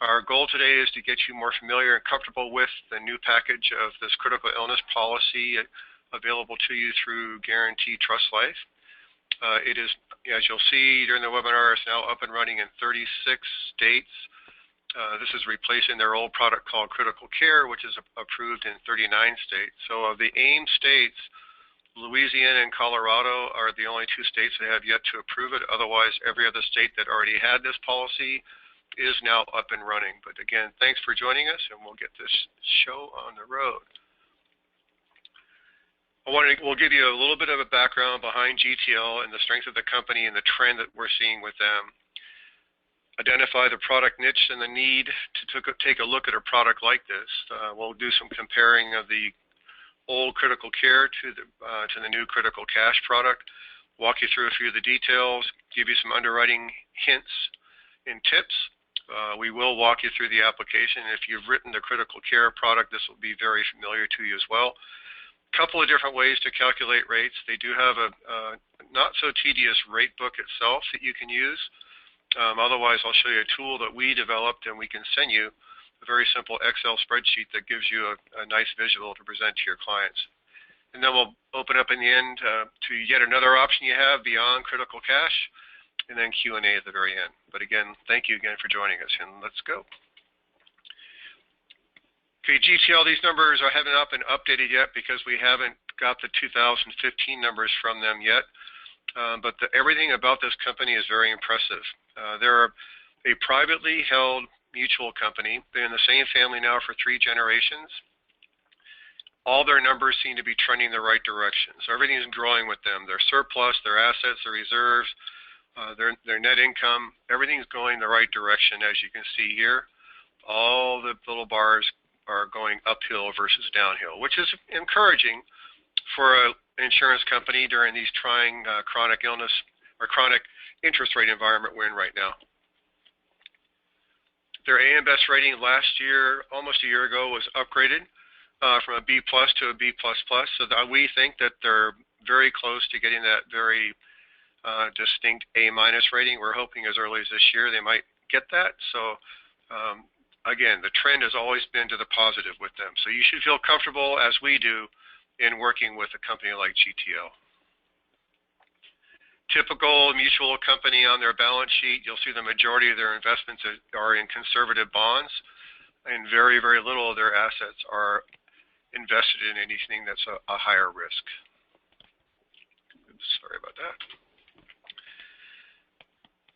Our goal today is to get you more familiar and comfortable with the new package of this critical illness policy available to you through Guaranteed Trust Life. It is, as you'll see during the webinar, it's now up and running in 36 states. This is replacing their old product called Critical Care, which is approved in 39 states. So of the AIM states, Louisiana and Colorado are the only two states that have yet to approve it. Otherwise, every other state that already had this policy is now up and running. But again, thanks for joining us, and we'll get this show on the road. We'll give you a little bit of a background behind GTL and the strength of the company and the trend that we're seeing with them. Identify the product niche and the need to take a look at a product like this. We'll do some comparing of the old Critical Care to the new Critical Cash product, walk you through a few of the details, give you some underwriting hints and tips. We will walk you through the application. If you've written the Critical Care product, this will be very familiar to you as well. A couple of different ways to calculate rates. They do have a not so tedious rate book itself that you can use. Otherwise, I'll show you a tool that we developed, and we can send you a very simple Excel spreadsheet that gives you a nice visual to present to your clients. And then we'll open up in the end to yet another option you have beyond Critical Cash, and then Q&A at the very end. But again, thank you again for joining us, and let's go. Okay, GTL, these numbers haven't been updated yet because we haven't got the 2015 numbers from them yet. But everything about this company is very impressive. They're a privately held mutual company. They're in the same family now for 3 generations. All their numbers seem to be trending the right direction. So everything is growing with them. Their surplus, their assets, their reserves, their net income, everything's going the right direction, as you can see here. All the little bars are going uphill versus downhill, which is encouraging for an insurance company during these trying chronic illness or chronic interest rate environment we're in right now. Their AM Best rating last year, almost a year ago, was upgraded from a B+ to a B++. So that we think that they're very close to getting that very distinct A- rating. We're hoping as early as this year they might get that. So again, the trend has always been to the positive with them. So you should feel comfortable, as we do, in working with a company like GTL. Typical mutual company on their balance sheet, you'll see the majority of their investments are in conservative bonds, and very, very little of their assets are invested in anything that's a higher risk. Oops, sorry about that.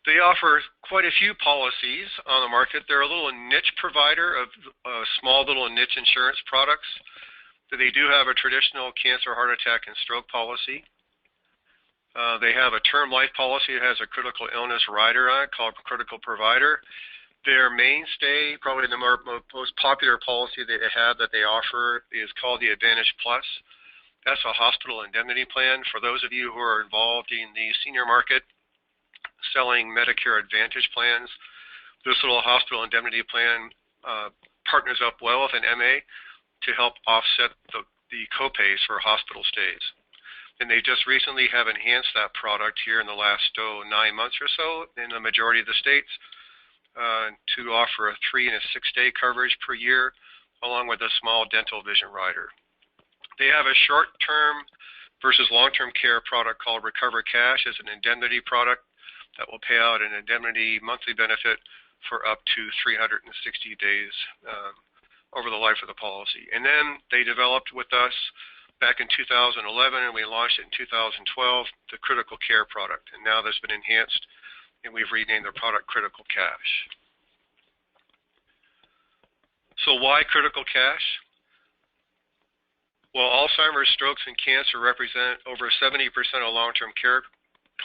They offer quite a few policies on the market. They're a little niche provider of small little niche insurance products. They do have a traditional cancer, heart attack, and stroke policy. They have a term life policy that has a critical illness rider on it called Critical Provider. Their mainstay, probably the most popular policy that they have that they offer, is called the Advantage Plus. That's a hospital indemnity plan. For those of you who are involved in the senior market selling Medicare Advantage plans, this little hospital indemnity plan partners up well with an MA to help offset the copays for hospital stays. And they just recently have enhanced that product here in the last 9 months or so in the majority of the states to offer a 3- and 6-day coverage per year, along with a small dental vision rider. They have a short-term versus long-term care product called Recover Cash as an indemnity product that will pay out an indemnity monthly benefit for up to 360 days over the life of the policy. And then they developed with us back in 2011, and we launched it in 2012, the Critical Care product. And now that's been enhanced, and we've renamed the product Critical Cash. So why Critical Cash? Well, Alzheimer's, strokes, and cancer represent over 70% of long-term care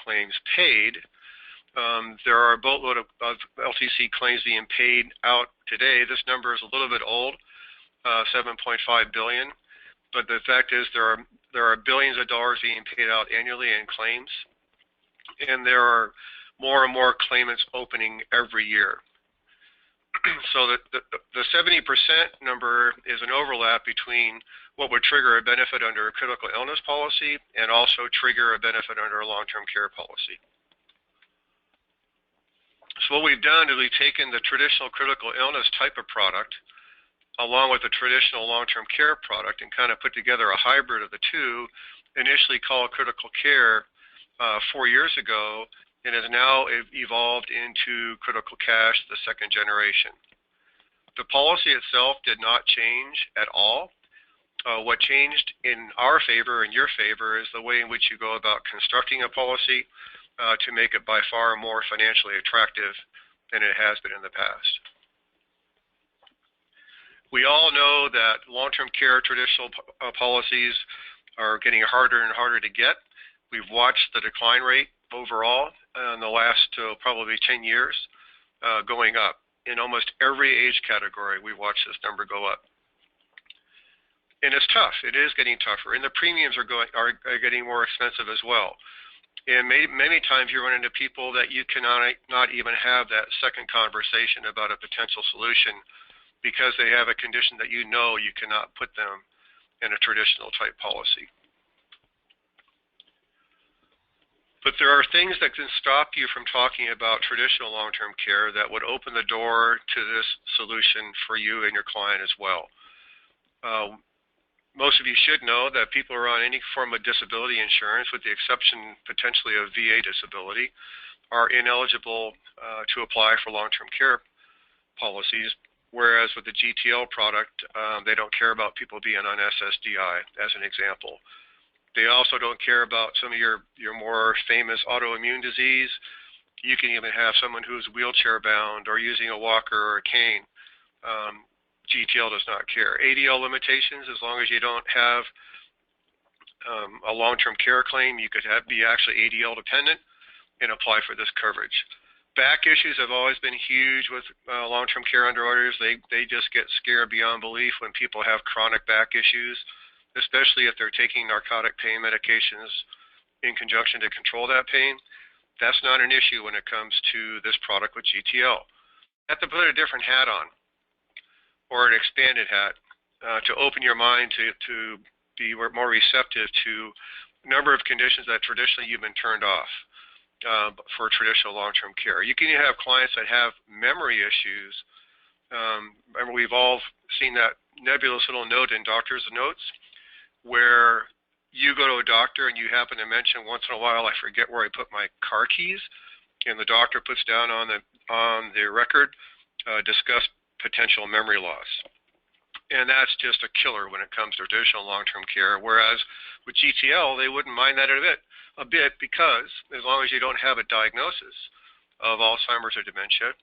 claims paid. There are a boatload of LTC claims being paid out today. This number is a little bit old, 7.5 billion. But the fact is there are billions of dollars being paid out annually in claims, and there are more and more claimants opening every year. So the 70% number is an overlap between what would trigger a benefit under a critical illness policy and also trigger a benefit under a long-term care policy. So what we've done is we've taken the traditional critical illness type of product along with the traditional long-term care product and kind of put together a hybrid of the two, initially called critical care 4 years ago, and has now evolved into critical cash, the second generation. The policy itself did not change at all. What changed in our favor and your favor is the way in which you go about constructing a policy to make it by far more financially attractive than it has been in the past. We all know that long-term care traditional policies are getting harder and harder to get. We've watched the decline rate overall in the last probably 10 years going up. In almost every age category, we watch this number go up. And it's tough. It is getting tougher. And the premiums are getting more expensive as well. And many times you run into people that you cannot not even have that second conversation about a potential solution because they have a condition that you know you cannot put them in a traditional type policy. But there are things that can stop you from talking about traditional long-term care that would open the door to this solution for you and your client as well. Most of you should know that people who are on any form of disability insurance, with the exception potentially of VA disability, are ineligible to apply for long-term care policies, whereas with the GTL product, they don't care about people being on SSDI, as an example. They also don't care about some of your more famous autoimmune disease. You can even have someone who's wheelchair bound or using a walker or a cane. GTL does not care. ADL limitations, as long as you don't have a long-term care claim, you could be actually ADL dependent and apply for this coverage. Back issues have always been huge with long-term care underwriters. They just get scared beyond belief when people have chronic back issues, especially if they're taking narcotic pain medications in conjunction to control that pain. That's not an issue when it comes to this product with GTL. You have to put a different hat on, or an expanded hat, to open your mind to be more receptive to a number of conditions that traditionally you've been turned off for traditional long-term care. You can have clients that have memory issues. Remember, we've all seen that nebulous little note in doctor's notes where you go to a doctor and you happen to mention once in a while, I forget where I put my car keys, and the doctor puts down on the record, discuss potential memory loss. And that's just a killer when it comes to traditional long-term care, whereas with GTL, they wouldn't mind that a bit because as long as you don't have a diagnosis of Alzheimer's or dementia,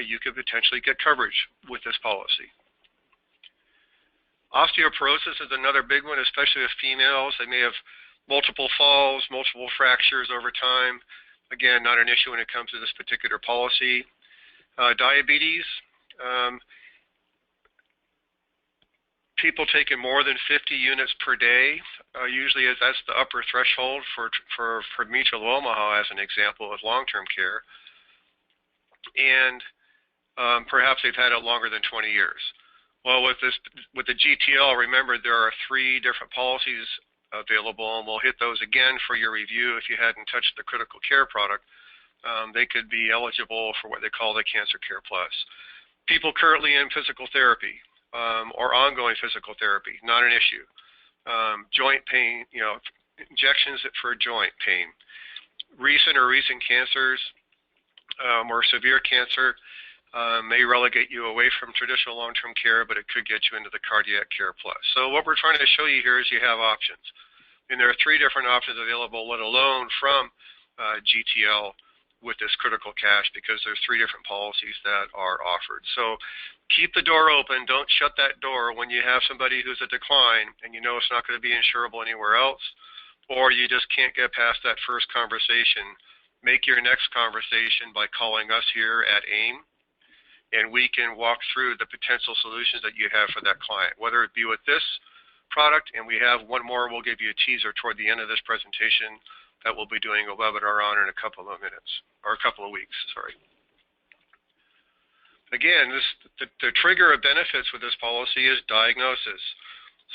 you could potentially get coverage with this policy. Osteoporosis is another big one, especially with females. They may have multiple falls, multiple fractures over time. Again, not an issue when it comes to this particular policy. Diabetes. People taking more than 50 units per day, usually that's the upper threshold for Mutual of Omaha, as an example, with long-term care. And perhaps they've had it longer than 20 years. Well, with the GTL, remember there are 3 different policies available, and we'll hit those again for your review if you hadn't touched the critical care product. They could be eligible for what they call the Cancer Care Plus. People currently in physical therapy or ongoing physical therapy, not an issue. Joint pain, injections for joint pain. Recent cancers or severe cancer may relegate you away from traditional long-term care, but it could get you into the Cardiac Care Plus. So what we're trying to show you here is you have options. And there are 3 different options available, let alone from GTL with this critical cash, because there's 3 different policies that are offered. So keep the door open. Don't shut that door when you have somebody who's a decline and you know it's not going to be insurable anywhere else, or you just can't get past that first conversation. Make your next conversation by calling us here at AIM, and we can walk through the potential solutions that you have for that client, whether it be with this product, and we have one more we'll give you a teaser toward the end of this presentation that we'll be doing a webinar on in a couple of minutes, or a couple of weeks, sorry. Again, the trigger of benefits with this policy is diagnosis.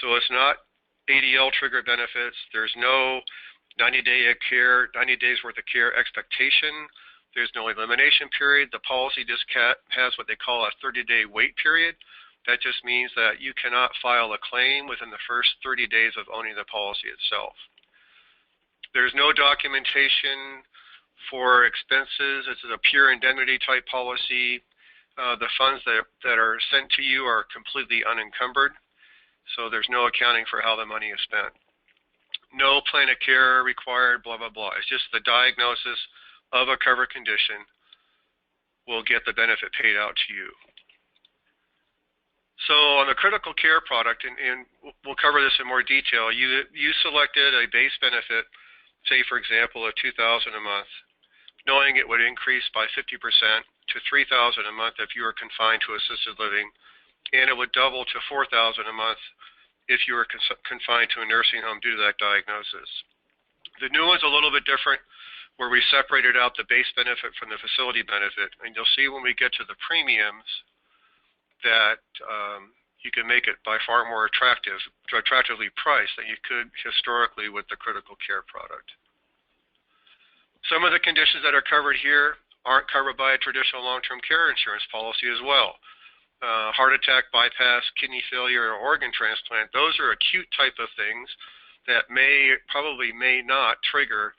So it's not ADL trigger benefits. There's no 90 days worth of care expectation There's no elimination period. The policy just has what they call a 30-day wait period. That just means that you cannot file a claim within the first 30 days of owning the policy itself. There's no documentation for expenses. It's a pure indemnity type policy. The funds that are sent to you are completely unencumbered, so there's no accounting for how the money is spent. No plan of care required, blah, blah, blah. It's just the diagnosis of a covered condition will get the benefit paid out to you. So on the critical care product, and we'll cover this in more detail, you selected a base benefit, say for example of $2,000 a month, knowing it would increase by 50% to $3,000 a month if you were confined to assisted living, and it would double to $4,000 a month if you were confined to a nursing home due to that diagnosis. The new one's a little bit different, where we separated out the base benefit from the facility benefit, and you'll see when we get to the premiums that you can make it by far more attractively priced than you could historically with the critical care product. Some of the conditions that are covered here aren't covered by a traditional long-term care insurance policy as well. Heart attack, bypass, kidney failure, or organ transplant, those are acute type of things that probably may not trigger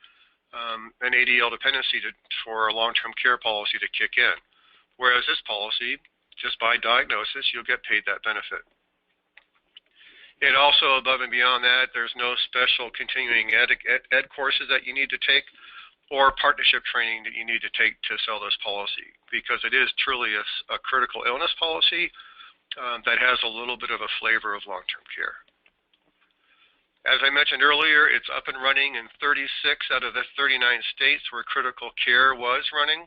an ADL dependency for a long-term care policy to kick in. Whereas this policy, just by diagnosis, you'll get paid that benefit. And also above and beyond that, there's no special continuing ed courses that you need to take or partnership training that you need to take to sell this policy, because it is truly a critical illness policy that has a little bit of a flavor of long-term care. As I mentioned earlier, it's up and running in 36 out of the 39 states where critical care was running.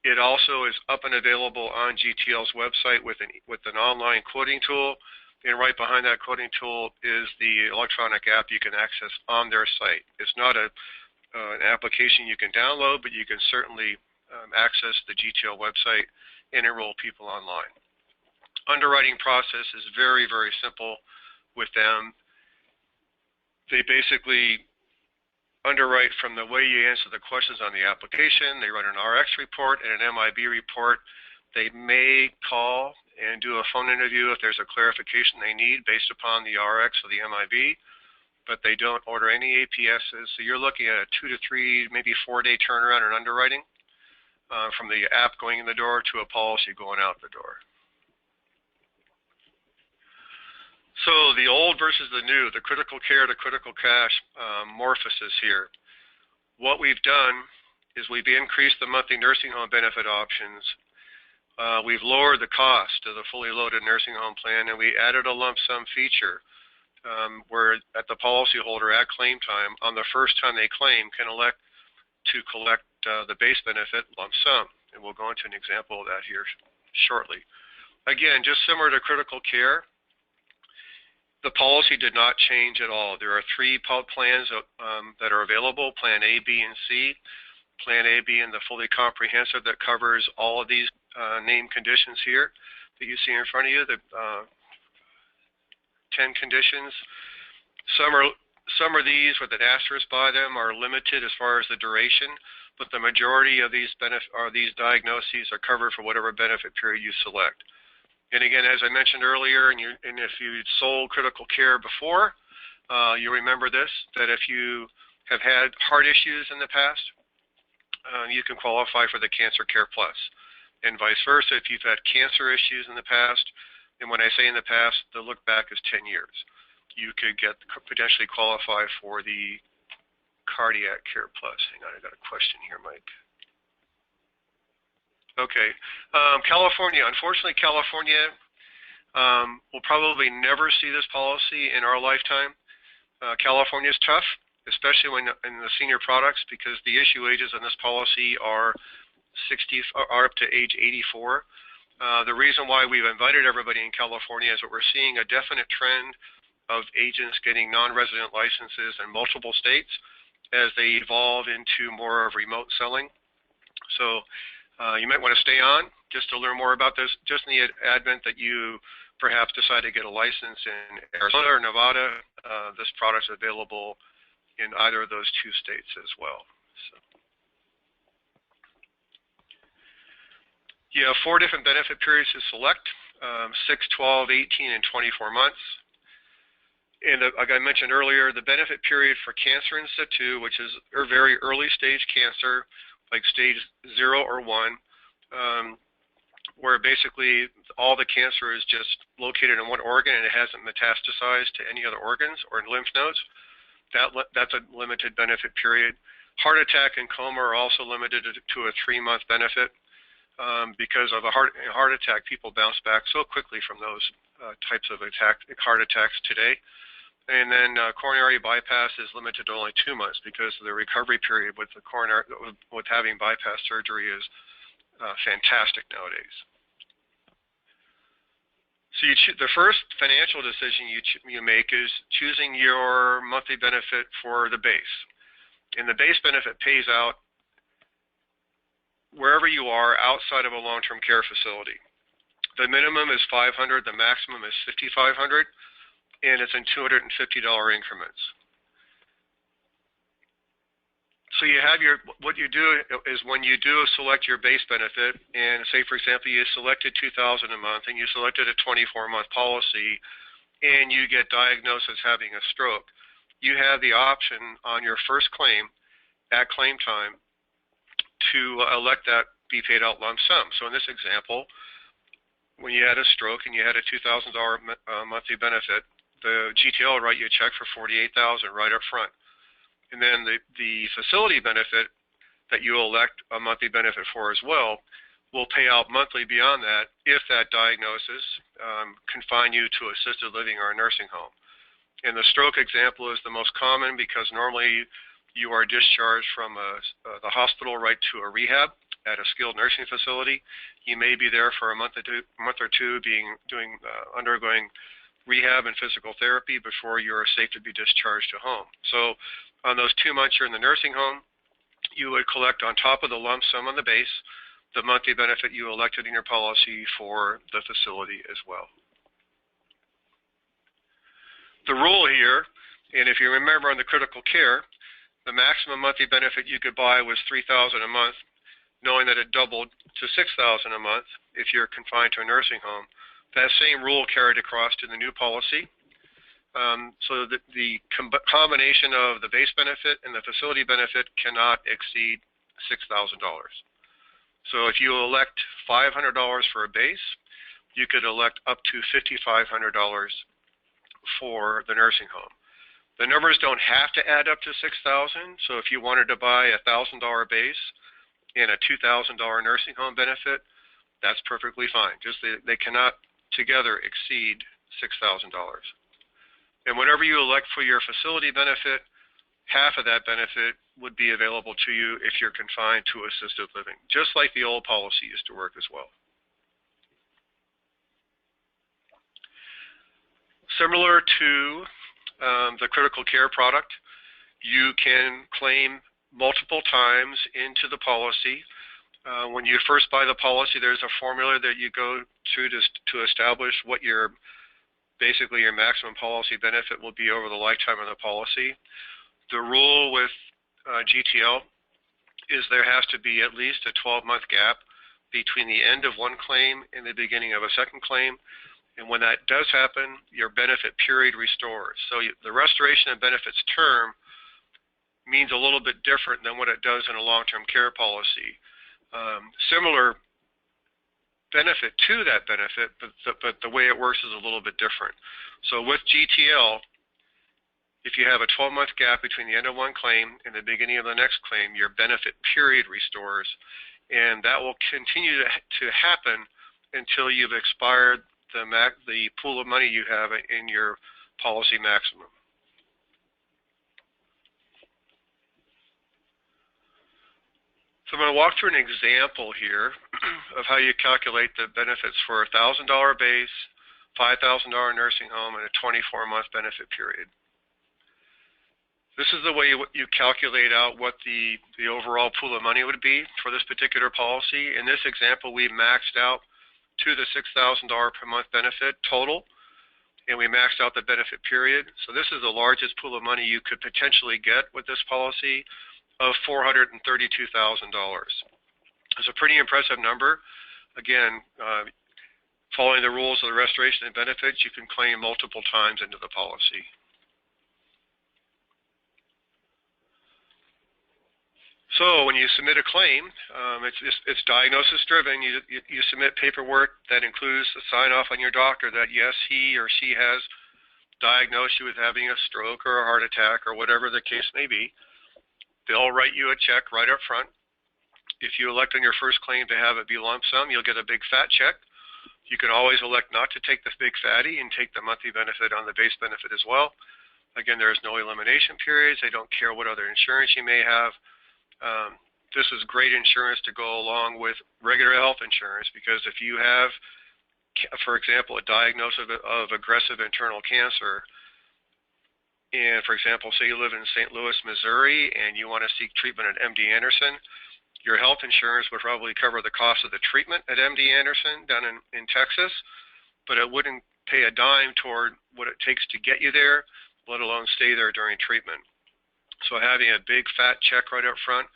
It also is up and available on GTL's website with an online quoting tool, and right behind that quoting tool is the electronic app you can access on their site. It's not an application you can download, but you can certainly access the GTL website and enroll people online. Underwriting process is very, very simple with them. They basically underwrite from the way you answer the questions on the application. They run an RX report and an MIB report. They may call and do a phone interview if there's a clarification they need based upon the RX or the MIB, but they don't order any APSs. So you're looking at a 2 to 3, maybe 4-day turnaround in underwriting from the app going in the door to a policy going out the door. So the old versus the new, the critical care to critical cash morphosis here. What we've done is we've increased the monthly nursing home benefit options. We've lowered the cost of the fully loaded nursing home plan, and we added a lump sum feature where at the policyholder at claim time, on the first time they claim, can elect to collect the base benefit lump sum. And we'll go into an example of that here shortly. Again, just similar to critical care, the policy did not change at all. There are 3 plans that are available, Plan A, B, and C. Plan A being the fully comprehensive that covers all of these named conditions here that you see in front of you, the 10 conditions. Some of these with an asterisk by them are limited as far as the duration, but the majority of these diagnoses are covered for whatever benefit period you select. And again, as I mentioned earlier, and if you sold critical care before, you remember this, that if you have had heart issues in the past, you can qualify for the Cancer Care Plus. And vice versa, if you've had cancer issues in the past, and when I say in the past, the look back is 10 years, you could potentially qualify for the Cardiac Care Plus. Hang on, I got a question here, Mike. Okay, California. Unfortunately, California will probably never see this policy in our lifetime. California is tough, especially in the senior products, because the issue ages on this policy are up to age 84. The reason why we've invited everybody in California is that we're seeing a definite trend of agents getting non-resident licenses in multiple states as they evolve into more of remote selling. So you might want to stay on just to learn more about this, just in the advent that you perhaps decide to get a license in Arizona or Nevada. This product is available in either of those 2 states as well. So. You have 4 different benefit periods to select, 6, 12, 18, and 24 months. And like I mentioned earlier, the benefit period for cancer in situ, which is a very early stage cancer, like stage 0 or 1, where basically all the cancer is just located in one organ and it hasn't metastasized to any other organs or lymph nodes. That's a limited benefit period. Heart attack and coma are also limited to a 3-month benefit. Because of a heart attack, people bounce back so quickly from those types of heart attacks today. And then coronary bypass is limited to only 2 months because the recovery period with having bypass surgery is fantastic nowadays. So the first financial decision you make is choosing your monthly benefit for the base. And the base benefit pays out wherever you are outside of a long-term care facility. The minimum is $500, the maximum is $5,500, and it's in $250 increments. So you have what you do is when you do select your base benefit, and say for example you selected $2,000 a month and you selected a 24-month policy, and you get diagnosed as having a stroke, you have the option on your first claim at claim time to elect that be paid out lump sum. So in this example, when you had a stroke and you had a $2,000 monthly benefit, the GTL will write you a check for $48,000 right up front. And then the facility benefit that you elect a monthly benefit for as well will pay out monthly beyond that if that diagnosis confine you to assisted living or a nursing home. And the stroke example is the most common because normally you are discharged from the hospital right to a rehab at a skilled nursing facility. You may be there for a month or two undergoing rehab and physical therapy before you are safe to be discharged to home. So on those 2 months you're in the nursing home, you would collect on top of the lump sum on the base the monthly benefit you elected in your policy for the facility as well. The rule here, and if you remember on the critical care, the maximum monthly benefit you could buy was $3,000 a month, knowing that it doubled to $6,000 a month if you're confined to a nursing home. That same rule carried across to the new policy. So that the combination of the base benefit and the facility benefit cannot exceed $6,000. So if you elect $500 for a base, you could elect up to $5,500 for the nursing home. The numbers don't have to add up to $6,000. So if you wanted to buy a $1,000 base and a $2,000 nursing home benefit, that's perfectly fine. Just they cannot together exceed $6,000. And whatever you elect for your facility benefit, half of that benefit would be available to you if you're confined to assisted living, just like the old policy used to work as well. Similar to the critical care product, you can claim multiple times into the policy. When you first buy the policy, there's a formula that you go through to establish what basically your maximum policy benefit will be over the lifetime of the policy. The rule with GTL is there has to be at least a 12-month gap between the end of one claim and the beginning of a second claim. And when that does happen, your benefit period restores. So the restoration of benefits term means a little bit different than what it does in a long-term care policy. Similar benefit to that benefit, but the way it works is a little bit different. So with GTL, if you have a 12-month gap between the end of one claim and the beginning of the next claim, your benefit period restores, and that will continue to happen until you've expired the pool of money you have in your policy maximum. So I'm going to walk through an example here of how you calculate the benefits for a $1,000 base, $5,000 nursing home, and a 24-month benefit period. This is the way you calculate out what the overall pool of money would be for this particular policy. In this example, we maxed out to the $6,000 per month benefit total, and we maxed out the benefit period. So this is the largest pool of money you could potentially get with this policy of $432,000. It's a pretty impressive number. again, following the rules of the restoration of benefits, you can claim multiple times into the policy. So when you submit a claim, it's diagnosis driven. You submit paperwork that includes a sign off on your doctor that yes, he or she has diagnosed you with having a stroke or a heart attack or whatever the case may be. They'll write you a check right up front. If you elect on your first claim to have it be lump sum, you'll get a big fat check. You can always elect not to take the big fatty and take the monthly benefit on the base benefit as well. Again, there's no elimination periods. They don't care what other insurance you may have. This is great insurance to go along with regular health insurance, because if you have, for example, a diagnosis of aggressive internal cancer, and for example, say you live in St. Louis, Missouri, and you want to seek treatment at MD Anderson, your health insurance would probably cover the cost of the treatment at MD Anderson down in Texas, but it wouldn't pay a dime toward what it takes to get you there, let alone stay there during treatment. So having a big fat check right up front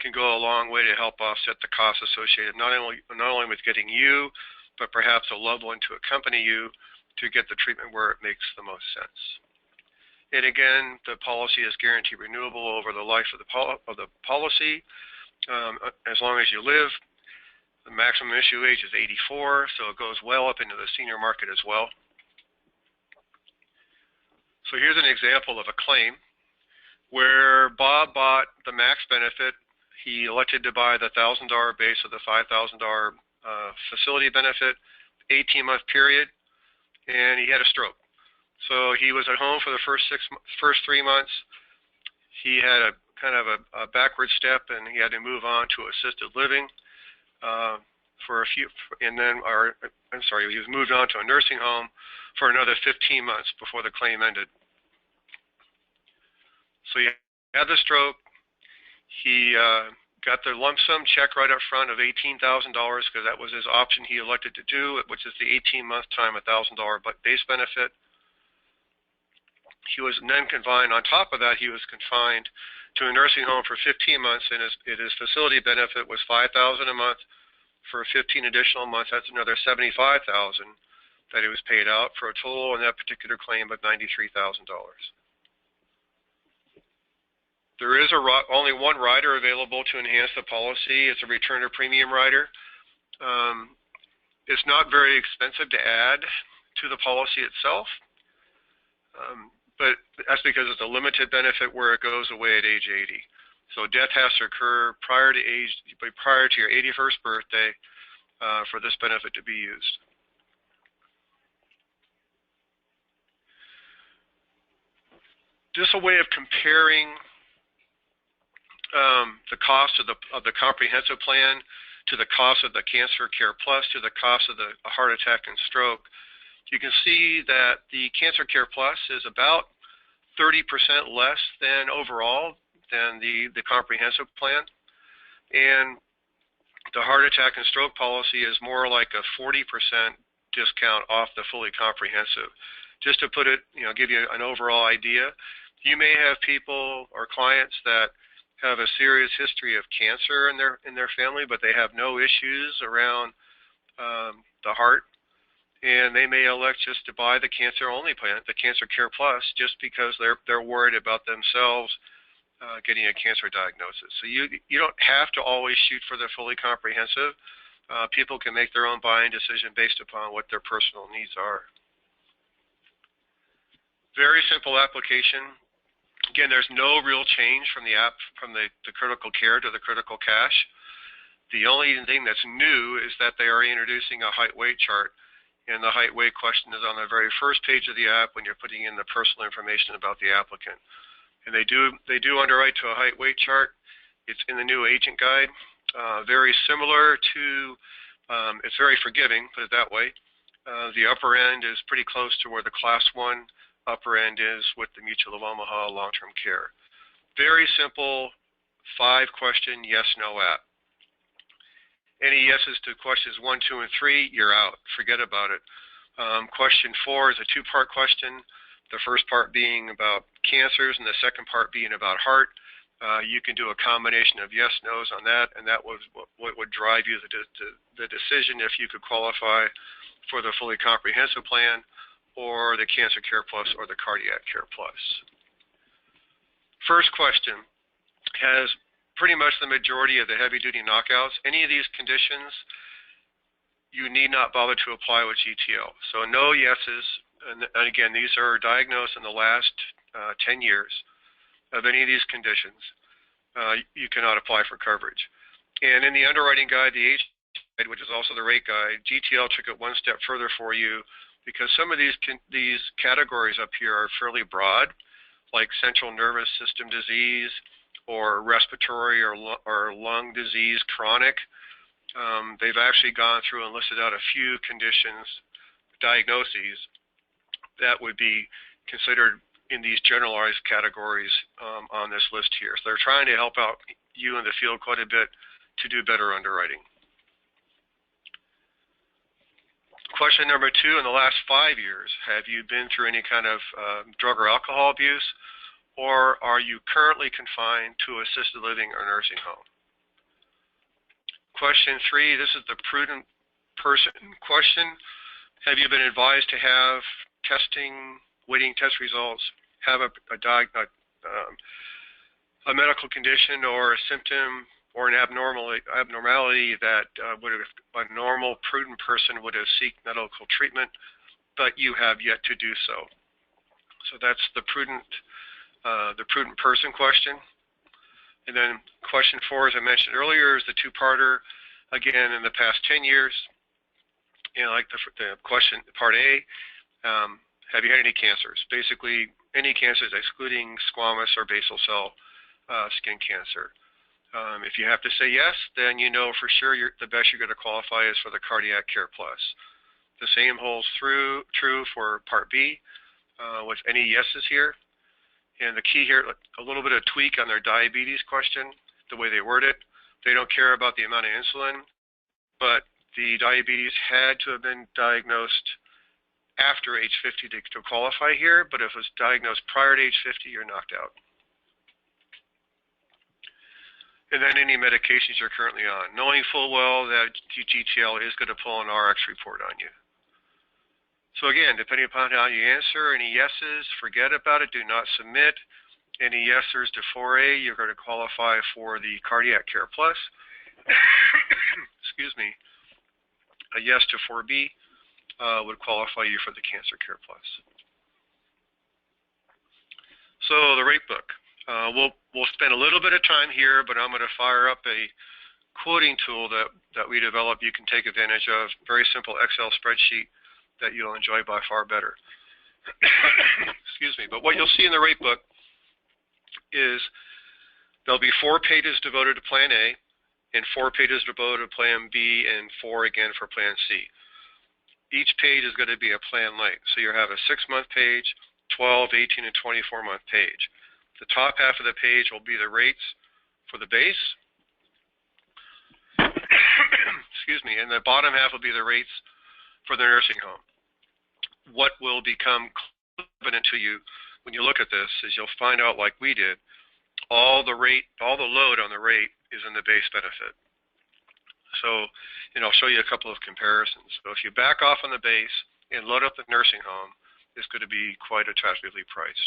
can go a long way to help offset the costs associated not only with getting you, but perhaps a loved one to accompany you to get the treatment where it makes the most sense. And again, the policy is guaranteed renewable over the life of the policy. As long as you live. The maximum issue age is 84, so it goes well up into the senior market as well. So here's an example of a claim where Bob bought the max benefit. He elected to buy the $1,000 base of the $5,000 facility benefit, 18-month period, and he had a stroke. So he was at home for the first 3 months. He had a kind of a backward step, and he had to move on to assisted living he was moved on to a nursing home for another 15 months before the claim ended. So he had the stroke. He got the lump sum check right up front of $18,000 because that was his option he elected to do, which is the 18-month time $1,000 base benefit. He was then confined. On top of that, he was confined to a nursing home for 15 months, and his facility benefit was $5,000 a month for 15 additional months. That's another $75,000 that he was paid out for a total in that particular claim of $93,000. There is only one rider available to enhance the policy. It's a return to premium rider. It's not very expensive to add to the policy itself, but that's because it's a limited benefit where it goes away at age 80. So death has to occur prior to your 81st birthday for this benefit to be used. Just a way of comparing the cost of the comprehensive plan to the cost of the Cancer Care Plus to the cost of the heart attack and stroke. You can see that the Cancer Care Plus is about 30% less than overall than the comprehensive plan, and the heart attack and stroke policy is more like a 40% discount off the fully comprehensive. Just to put it, give you an overall idea, you may have people or clients that have a serious history of cancer in their family, but they have no issues around the heart, and they may elect just to buy the cancer-only plan, the Cancer Care Plus, just because they're worried about themselves getting a cancer diagnosis. So you don't have to always shoot for the fully comprehensive. People can make their own buying decision based upon what their personal needs are. Very simple application. Again, there's no real change from the critical care to the critical cash. The only thing that's new is that they are introducing a height-weight chart, and the height-weight question is on the very first page of the app when you're putting in the personal information about the applicant. And they do underwrite to a height-weight chart. It's in the new agent guide. Very similar to, it's very forgiving, put it that way. The upper end is pretty close to where the Class 1 upper end is with the Mutual of Omaha long-term care. Very simple 5-question yes/no app. Any yeses to questions 1, 2, and 3, you're out. Forget about it. Question 4 is a 2-part question. The first part being about cancers and the second part being about heart. You can do a combination of yes, no's on that, and that was what would drive you the decision if you could qualify for the fully comprehensive plan or the Cancer Care Plus or the Cardiac Care Plus. First question, has pretty much the majority of the heavy-duty knockouts, any of these conditions, you need not bother to apply with GTL. So no yeses, and again, these are diagnosed in the last 10 years of any of these conditions. You cannot apply for coverage. And in the underwriting guide, the age guide, which is also the rate guide, GTL took it one step further for you because some of these categories up here are fairly broad, like central nervous system disease or respiratory or lung disease, chronic. They've actually gone through and listed out a few conditions, diagnoses, that would be considered in these generalized categories on this list here. So they're trying to help out you in the field quite a bit to do better underwriting. Question number 2, in the last 5 years, have you been through any kind of drug or alcohol abuse, or are you currently confined to assisted living or nursing home? Question 3, this is the prudent person question. Have you been advised to have testing, waiting test results, have a medical condition or a symptom or an abnormality that a normal, prudent person would have sought medical treatment, but you have yet to do so? So that's the prudent person question. And then question 4, as I mentioned earlier, is the two-parter. Again, in the past 10 years, like the question, part A, have you had any cancers? Basically, any cancers excluding squamous or basal cell skin cancer. If you have to say yes, then you know for sure the best you're going to qualify is for the Cardiac Care Plus. The same holds true for Part B with any yeses here. And the key here, a little bit of tweak on their diabetes question, the way they word it. They don't care about the amount of insulin, but the diabetes had to have been diagnosed after age 50 to qualify here, but if it was diagnosed prior to age 50, you're knocked out. And then any medications you're currently on, knowing full well that GTL is going to pull an RX report on you. So again, depending upon how you answer, any yeses, forget about it, do not submit. Any yeses to 4A, you're going to qualify for the Cardiac Care Plus. Excuse me. A yes to 4B would qualify you for the Cancer Care Plus. So the rate book. We'll spend a little bit of time here, but I'm going to fire up a quoting tool that we developed you can take advantage of. Very simple Excel spreadsheet that you'll enjoy by far better. Excuse me. But what you'll see in the rate book is there'll be 4 pages devoted to Plan A and 4 pages devoted to Plan B and 4 again for Plan C. Each page is going to be a plan length. So you'll have a 6-month page, 12, 18, and 24-month page. The top half of the page will be the rates for the base. Excuse me. And the bottom half will be the rates for the nursing home. What will become evident to you when you look at this is you'll find out, like we did, all the load on the rate is in the base benefit. So, I'll show you a couple of comparisons. So if you back off on the base and load up the nursing home, it's going to be quite attractively priced.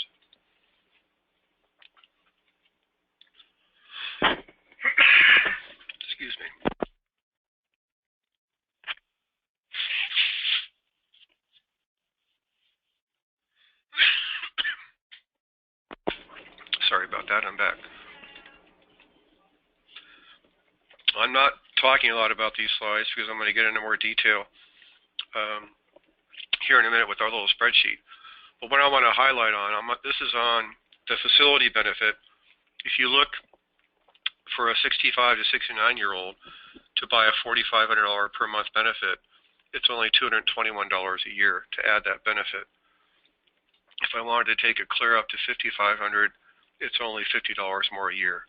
Excuse me. Sorry about that, I'm back. I'm not talking a lot about these slides because I'm going to get into more detail here in a minute with our little spreadsheet. But what I want to highlight on, this is on the facility benefit. If you look for a 65 to 69-year-old to buy a $4,500 per month benefit, it's only $221 a year to add that benefit. If I wanted to take it clear up to $5,500, it's only $50 more a year.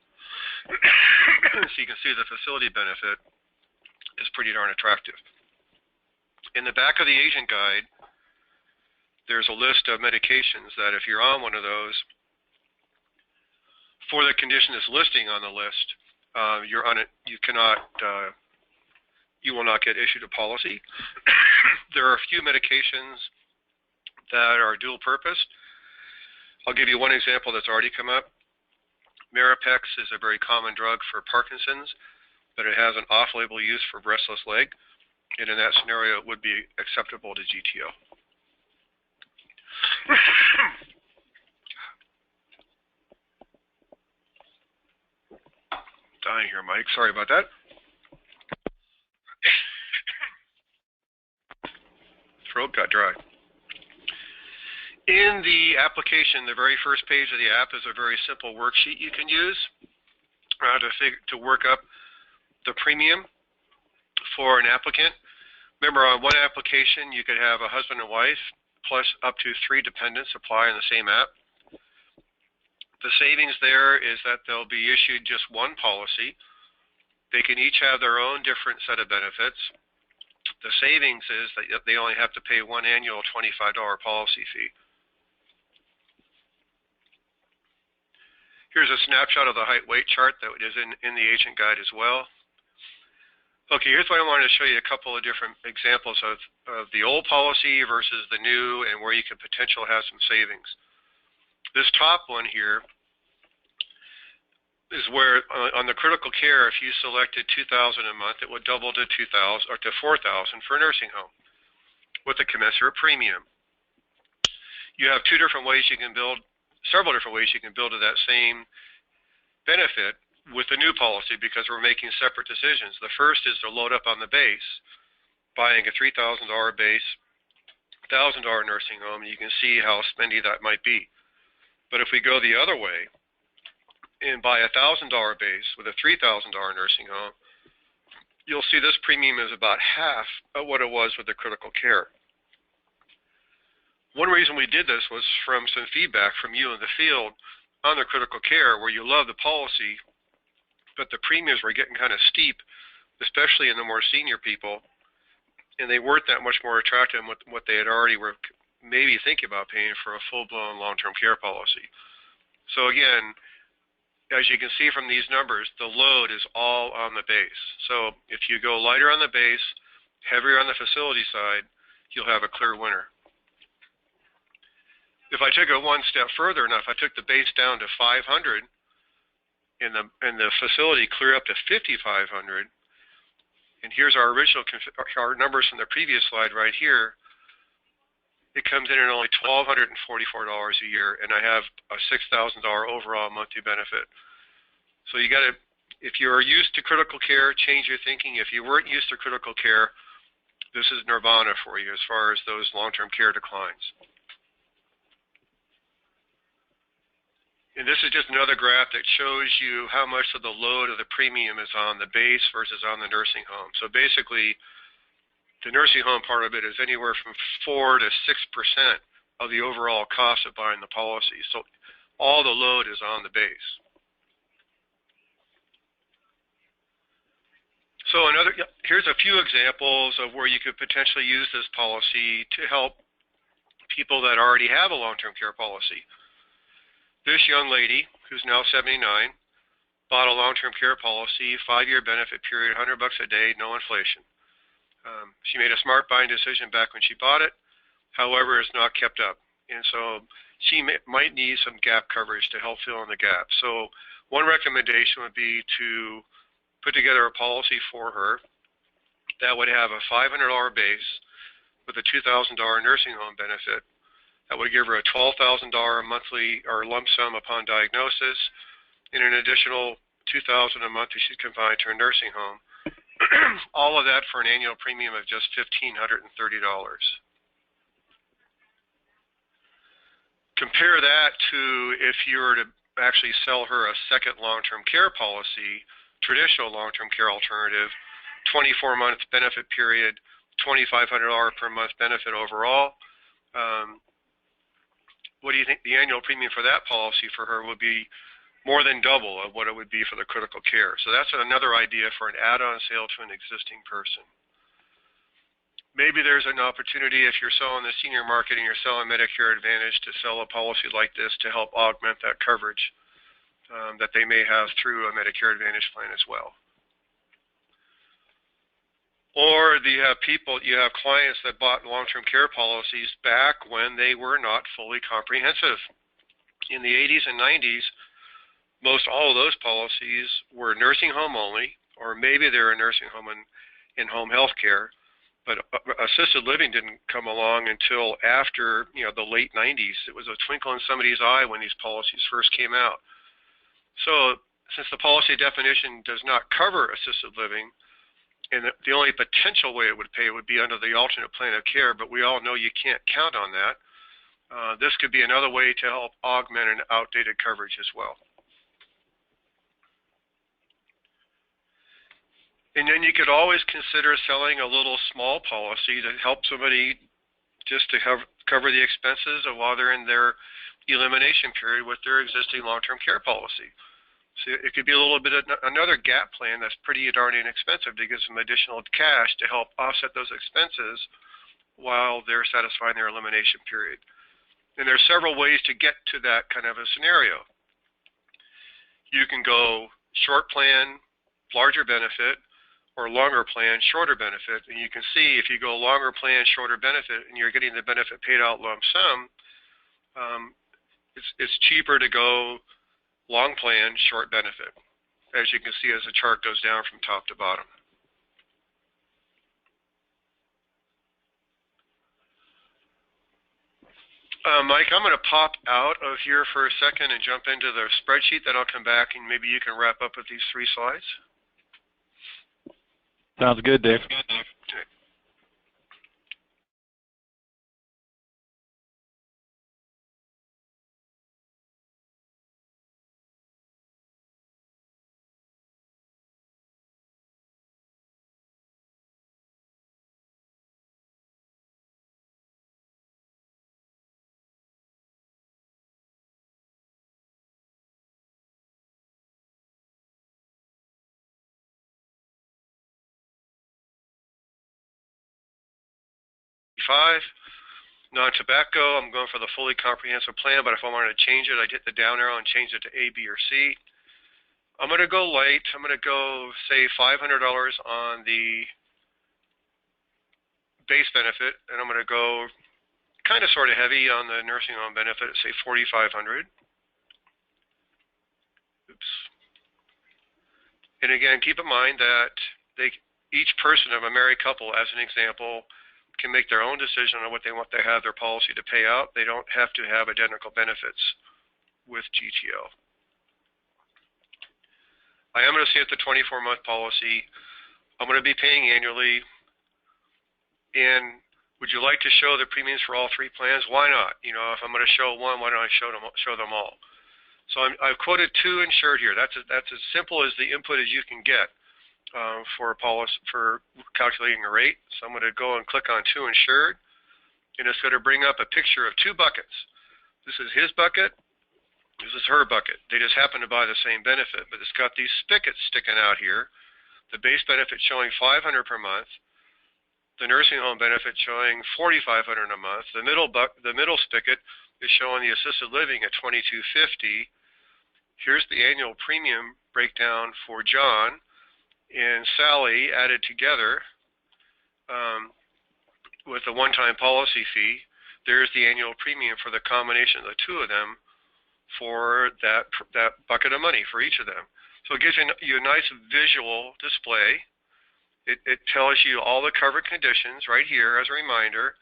So you can see the facility benefit is pretty darn attractive. In the back of the agent guide, there's a list of medications that if you're on one of those, for the condition that's listing on the list, you will not get issued a policy. There are a few medications that are dual purpose. I'll give you one example that's already come up. Maripex is a very common drug for Parkinson's, but it has an off-label use for restless leg, and in that scenario, it would be acceptable to GTL. Dying here, Mike. Sorry about that. Throat got dry. In the application, the very first page of the app is a very simple worksheet you can use to work up the premium for an applicant. Remember, on one application, you could have a husband and wife plus up to 3 dependents apply in the same app. The savings there is that they'll be issued just one policy. They can each have their own different set of benefits. The savings is that they only have to pay one annual $25 policy fee. Here's a snapshot of the height-weight chart that is in the agent guide as well. Okay, here's what I wanted to show you, a couple of different examples of the old policy versus the new and where you could potentially have some savings. This top one here is where on the critical care, if you selected $2,000 a month, it would double to $2,000 or to $4,000 for a nursing home with a commensurate premium. You have several different ways you can build to that same benefit with the new policy because we're making separate decisions. The first is to load up on the base, buying a $3,000 base, $1,000 nursing home, and you can see how spendy that might be. But if we go the other way and buy a $1,000 base with a $3,000 nursing home, you'll see this premium is about half of what it was with the critical care. One reason we did this was from some feedback from you in the field on the critical care where you love the policy, but the premiums were getting kind of steep, especially in the more senior people, and they weren't that much more attractive than what they had already were maybe thinking about paying for a full-blown long-term care policy. So again, as you can see from these numbers, the load is all on the base. So if you go lighter on the base, heavier on the facility side, you'll have a clear winner. If I took it one step further, now if I took the base down to 500 and the facility clear up to 5,500, and here's our numbers from the previous slide right here, it comes in at only $1,244 a year, and I have a $6,000 overall monthly benefit. So you got to, if you're used to critical care, change your thinking. If you weren't used to critical care, this is nirvana for you as far as those long-term care declines. And this is just another graph that shows you how much of the load of the premium is on the base versus on the nursing home. So basically, the nursing home part of it is anywhere from 4 to 6% of the overall cost of buying the policy. So all the load is on the base. So here's a few examples of where you could potentially use this policy to help people that already have a long-term care policy. This young lady, who's now 79, bought a long-term care policy, 5-year benefit period, $100 a day, no inflation. She made a smart buying decision back when she bought it. However, it's not kept up. And so she might need some gap coverage to help fill in the gap. So one recommendation would be to put together a policy for her that would have a $500 base with a $2,000 nursing home benefit. That would give her a $12,000 monthly or lump sum upon diagnosis, and an additional $2,000 a month if she's confined to a nursing home. All of that for an annual premium of just $1,530. Compare that to if you were to actually sell her a second long-term care policy, traditional long-term care alternative, 24-month benefit period, $2,500 per month benefit overall. What do you think the annual premium for that policy for her would be? More than double of what it would be for the critical care. So that's another idea for an add-on sale to an existing person. Maybe there's an opportunity if you're selling the senior market and you're selling Medicare Advantage to sell a policy like this to help augment that coverage. that they may have through a Medicare Advantage plan as well. Or you have clients that bought long-term care policies back when they were not fully comprehensive. In the 80s and 90s, most all of those policies were nursing home only, or maybe they were nursing home and in-home health care, but assisted living didn't come along until after the late 90s. It was a twinkle in somebody's eye when these policies first came out. So since the policy definition does not cover assisted living, and the only potential way it would pay would be under the alternate plan of care, but we all know you can't count on that. This could be another way to help augment an outdated coverage as well. And then you could always consider selling a little small policy to help somebody just to cover the expenses of while they're in their elimination period with their existing long-term care policy. So it could be a little bit of another gap plan that's pretty darn inexpensive to give some additional cash to help offset those expenses while they're satisfying their elimination period. And there's several ways to get to that kind of a scenario. You can go short plan, larger benefit, or longer plan, shorter benefit. And you can see if you go longer plan, shorter benefit, and you're getting the benefit paid out lump sum, it's cheaper to go long plan, short benefit, as you can see as the chart goes down from top to bottom. Mike, I'm going to pop out of here for a second and jump into the spreadsheet, then I'll come back and maybe you can wrap up with these 3 slides. Sounds good, Dave. Okay. Non-tobacco, I'm going for the fully comprehensive plan, but if I wanted to change it, I'd hit the down arrow and change it to A, B, or C. I'm going to go light. I'm going to go, say, $500 on the base benefit, and I'm going to go kind of sort of heavy on the nursing home benefit, say $4,500. Oops. And again, keep in mind that each person of a married couple, as an example, can make their own decision on what they want to have their policy to pay out. They don't have to have identical benefits with GTL. I am going to see at the 24-month policy. I'm going to be paying annually. And would you like to show the premiums for all 3 plans? Why not? If I'm going to show one, why don't I show them all? So I've quoted 2 insured here. That's as simple as the input as you can get. For calculating a rate. So I'm going to go and click on 2 insured, and it's going to bring up a picture of 2 buckets. This is his bucket, this is her bucket. They just happen to buy the same benefit, but it's got these spigots sticking out here. The base benefit showing $500 per month, the nursing home benefit showing $4,500 a month. The middle spigot is showing the assisted living at $2,250. Here's the annual premium breakdown for John and Sally added together with a one-time policy fee. There's the annual premium for the combination of the 2 of them for that bucket of money for each of them. So it gives you a nice visual display. It tells you all the covered conditions right here as a reminder,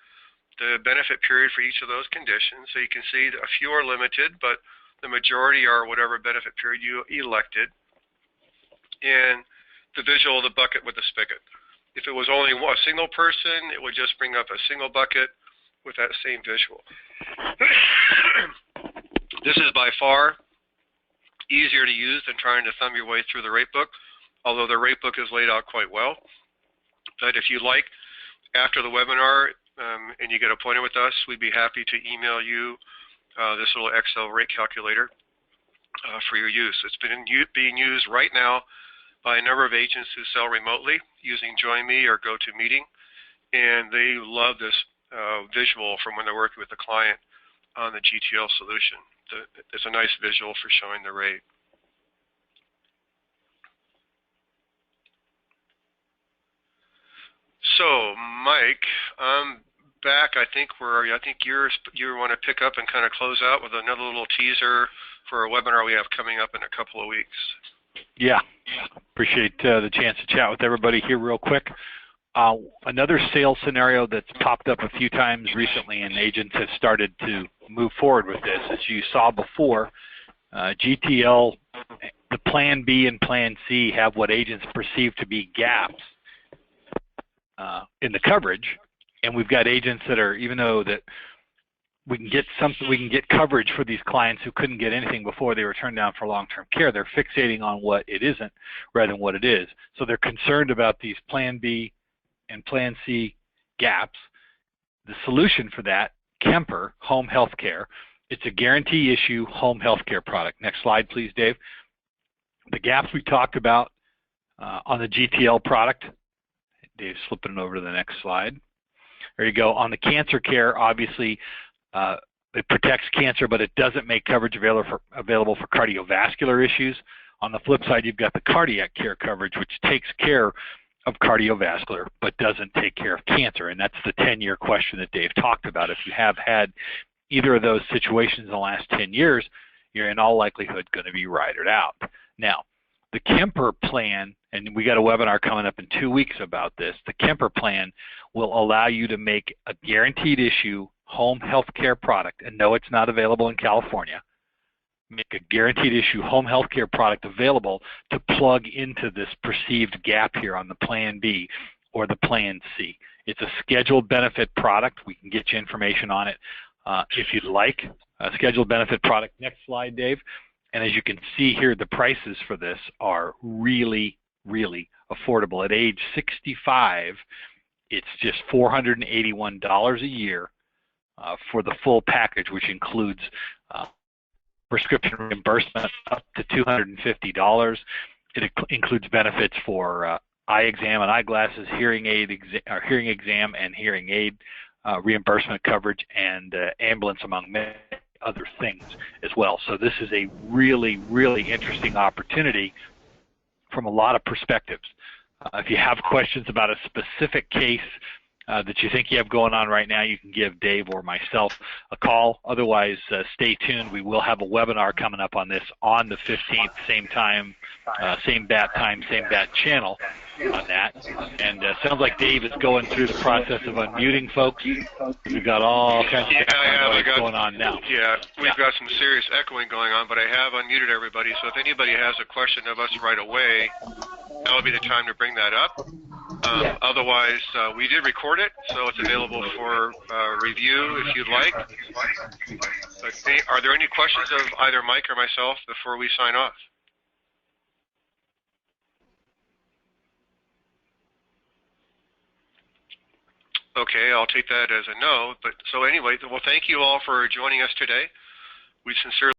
the benefit period for each of those conditions. So you can see a few are limited, but the majority are whatever benefit period you elected. And the visual of the bucket with the spigot. If it was only a single person, it would just bring up a single bucket with that same visual. This is by far easier to use than trying to thumb your way through the rate book, although the rate book is laid out quite well. But if you like, after the webinar and you get appointed with us, we'd be happy to email you this little Excel rate calculator for your use. It's being used right now by a number of agents who sell remotely using Join Me or GoToMeeting, and they love this visual from when they're working with the client on the GTL solution. It's a nice visual for showing the rate. So, Mike, I'm back. I think you want to pick up and kind of close out with another little teaser for a webinar we have coming up in a couple of weeks. Yeah, appreciate the chance to chat with everybody here real quick. Another sales scenario that's popped up a few times recently, and agents have started to move forward with this. As you saw before, GTL, the Plan B and Plan C have what agents perceive to be gaps in the coverage, and we've got agents that are, even though that we can get coverage for these clients who couldn't get anything before they were turned down for long-term care, they're fixating on what it isn't rather than what it is. So they're concerned about these Plan B and Plan C gaps. The solution for that, Kemper Home Health Care, it's a guarantee issue home health care product. Next slide, please, Dave. The gaps we talked about on the GTL product, Dave's flipping it over to the next slide. There you go. On the cancer care, obviously, it protects cancer, but it doesn't make coverage available for cardiovascular issues. On the flip side, you've got the cardiac care coverage, which takes care of cardiovascular, but doesn't take care of cancer. And that's the 10-year question that Dave talked about. If you have had either of those situations in the last 10 years, you're in all likelihood going to be ridered out. Now, the Kemper plan, and we got a webinar coming up in 2 weeks about this, the Kemper plan will allow you to make a guaranteed issue home health care product, and no, it's not available in California. Make a guaranteed issue home health care product available to plug into this perceived gap here on the Plan B or the Plan C. It's a scheduled benefit product. We can get you information on it if you'd like. A scheduled benefit product. Next slide, Dave. And as you can see here, the prices for this are really, really affordable. At age 65, it's just $481 a year for the full package, which includes prescription reimbursement up to $250. It includes benefits for eye exam and eyeglasses, hearing exam and hearing aid reimbursement coverage, and ambulance, among many other things as well. So this is a really, really interesting opportunity from a lot of perspectives. If you have questions about a specific case that you think you have going on right now, you can give Dave or myself a call. Otherwise, stay tuned. We will have a webinar coming up on this on the 15th, same time, same bat time, same bat channel on that. And sounds like Dave is going through the process of unmuting folks. We've got all kinds of going on now. Yeah, we've got some serious echoing going on, but I have unmuted everybody. So if anybody has a question of us right away, that would be the time to bring that up. Otherwise, we did record it, so it's available for review if you'd like. But are there any questions of either Mike or myself before we sign off? Okay, I'll take that as a no. But so anyway, well, thank you all for joining us today. We sincerely